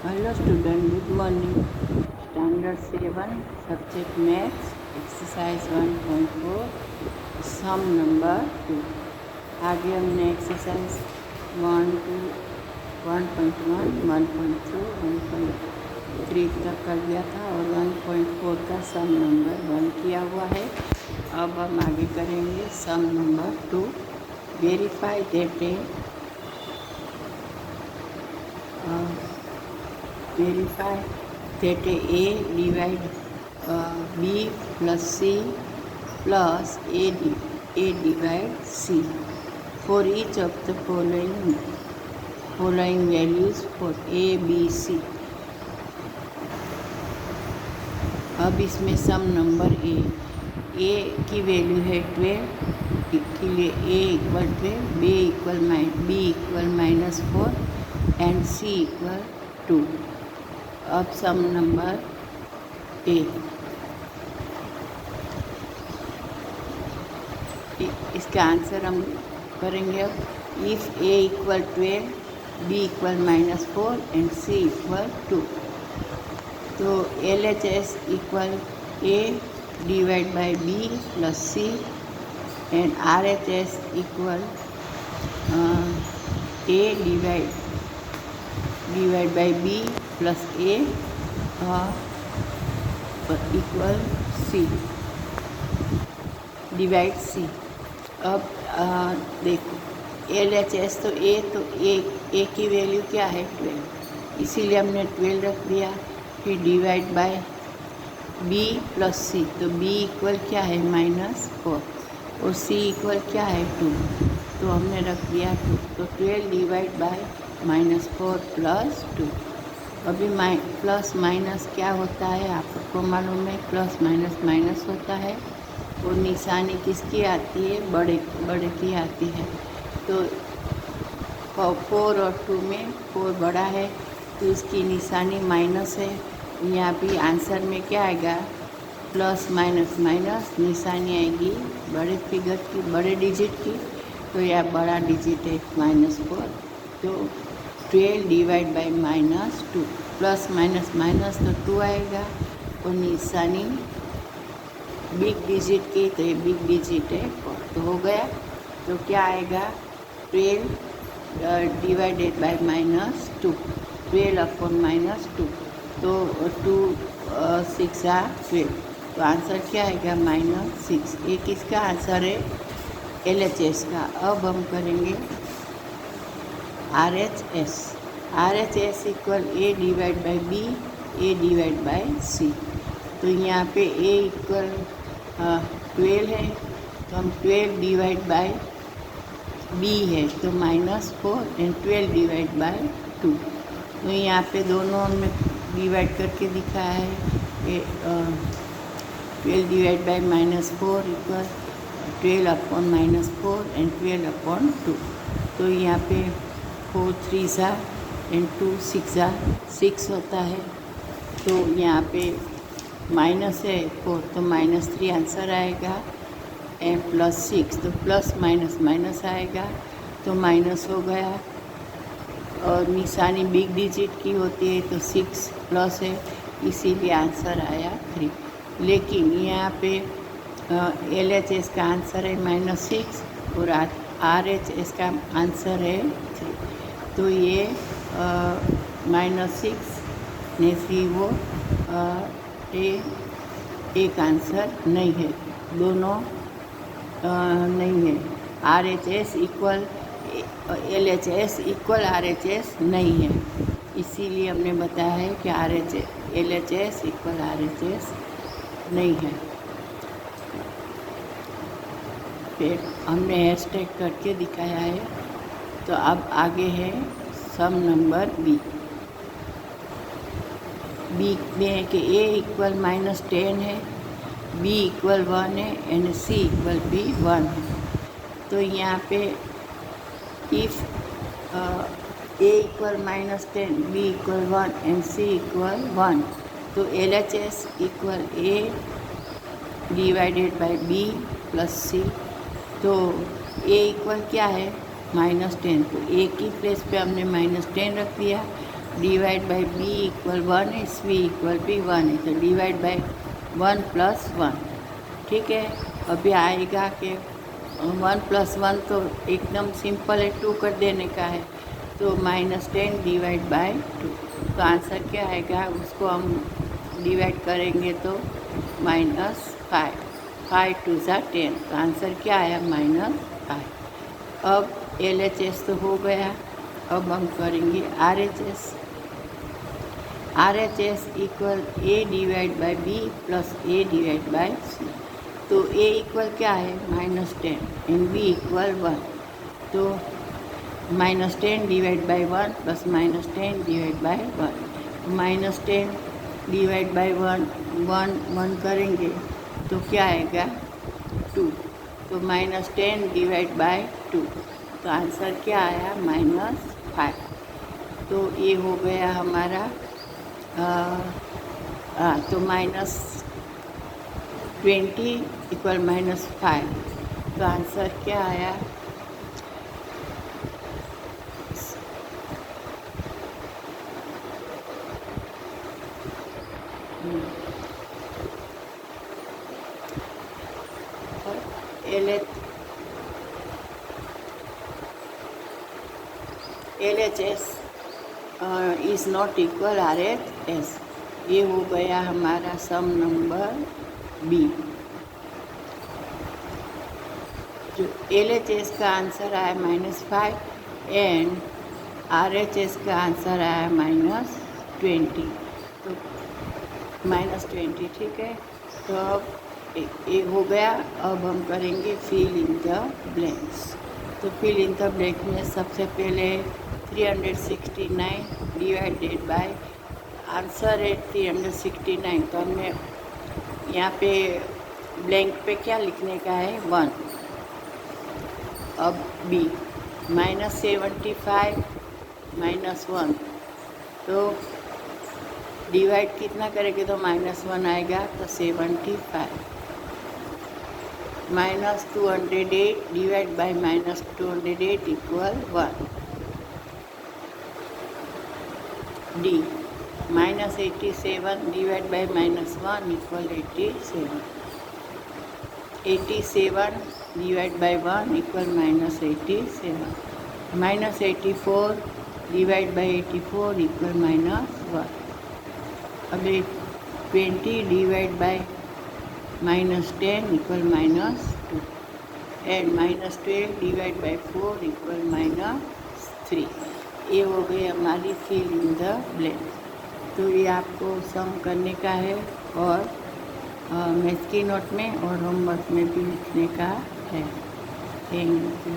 Hello student, good morning. Standard 7, subject maths, exercise 1.4, sum number 2. आगे हमने exercise 1 to 1.1, 1.2, 1.3 तक कर दिया था और 1.4 का सम नंबर 1 किया हुआ है. अब हम आगे करेंगे sum number 2. Verify that A divide B plus C plus A divide C for each of the following values for A, B, C. अब इसमें सम नंबर A की वैल्यू है 12 के लिए A equal 12, B equal -4 and C equal 2. अब सम number A, इसका answer हम करेंगे. अब if A equal 12, B equal -4 and C equal 2, तो LHS equal A divide by B plus C and RHS equal A divide by B plus A equal C divide C. अब देखो LHS तो A की value क्या है 12, इसीलिए हमने 12 रख दिया. फिर divide by B plus C, तो B इक्वल क्या है -4 और C इक्वल क्या है 2, तो हमने रख दिया 2. तो 12 डिवाइड बाय -4 प्लस 2. अभी प्लस माइनस क्या होता है आपको मालूम है, प्लस माइनस होता है और निशानी किसकी आती है, बड़े की आती है. तो 4 और 2 में 4 बड़ा है तो इसकी निशानी माइनस है. यहाँ भी आंसर में क्या आएगा, प्लस माइनस निशानी आएगी बड़े फिगर की, बड़े डिजिट की. तो यह बड़ा डिजिट है -4. तो 12 डिवाइड बाई -2, प्लस माइनस तो 2 आएगा और निशानी बिग डिजिट की, तो ये बिग डिजिट है 4. तो हो गया. तो क्या आएगा 12 डिवाइडेड बाई -2, 12 अपॉन -2, तो 2 6 12. तो आंसर क्या आएगा -6. ये किसका आंसर है, LHS का. अब हम करेंगे RHS equal A divide by B, A divide by C. तो यहाँ पे A इक्वल 12 है, तो हम 12 डिवाइड बाई B है तो -4 एंड 12 डिवाइड बाई 2. तो यहाँ पे दोनों हमने डिवाइड करके दिखाया है. 12 divide by -4 equal 12 upon -4 and 12 upon 2. तो यहाँ पे 4 3 एंड 2 6 होता है. तो यहाँ पे माइनस है 4, तो -3 आंसर आएगा एंड +6, तो प्लस माइनस आएगा तो माइनस हो गया. और निशानी बिग डिजिट की होती है तो 6 प्लस है, इसीलिए आंसर आया 3. लेकिन यहाँ पे LHS का आंसर है -6 और RHS का आंसर है 3. तो ये -6 ने 3 वो एक आंसर नहीं है, दोनों नहीं है. RHS equal LHS equal RHS नहीं है, इसीलिए हमने बताया है कि LHS इक्वल RHS नहीं है. फिर हमने हैशटैग करके दिखाया है. तो अब आगे है सम नंबर B में है कि A इक्वल -10 है, B इक्वल 1 है एंड C इक्वल भी 1 है. तो यहाँ पे if A equal -10, B equal 1 and C equal 1, तो LHS equal A divided by B plus C. तो A इक्वल क्या है -10, तो A की प्लेस पे हमने -10 रख दिया डिवाइड बाई बी इक्वल 1 है, सी इक्वल भी 1 है, तो डिवाइड बाई 1 प्लस 1। ठीक है, अभी आएगा कि 1 प्लस 1 तो एकदम सिंपल है, 2 कर देने का है, तो -10 डिवाइड बाई 2। तो आंसर क्या आएगा, उसको हम डिवाइड करेंगे तो -5, 5 2 ज़ा 10, तो आंसर क्या आया -5। अब LHS तो हो गया, अब हम करेंगे RHS। RHS equal A divide by B plus A divide by C। तो A इक्वल क्या है -10 एंड B इक्वल 1, तो -10 divide by 1 plus -10 divide by 1, -10 divide by 1 करेंगे तो क्या आएगा 2, तो -10 डिवाइड बाई 2, तो आंसर क्या आया -5। तो ये हो गया हमारा तो -20 इक्वल -5, तो आंसर क्या आया LHS is not equal RHS। ये हो गया हमारा सम नंबर B। जो LHS का आंसर आया -5 एंड RHS का आंसर आया -20, तो -20। ठीक है, तो अब ये हो गया। अब हम करेंगे फिल इन द ब्लैंक्स। तो फिल इन द ब्लैंक में सबसे पहले 369 डिवाइडेड बाय आंसर है 369, तो हमने यहाँ पे ब्लैंक पे क्या लिखने का है 1। अब B -75 -1, तो डिवाइड कितना करेंगे तो -1 आएगा, तो 75 -208 divide by -208 equal 1। D -87 divide by -1 equal 87, 87 divide by 1 equal -87, -84 divide by 84 equal -1। अब 20 divide by -10 equal -2 and -12 divide by 4 equal -3। ये हो गई हमारी फिल इन द ब्लैंक। तो ये आपको सम करने का है और मैथ की नोट में और होमवर्क में भी लिखने का है। Thank you.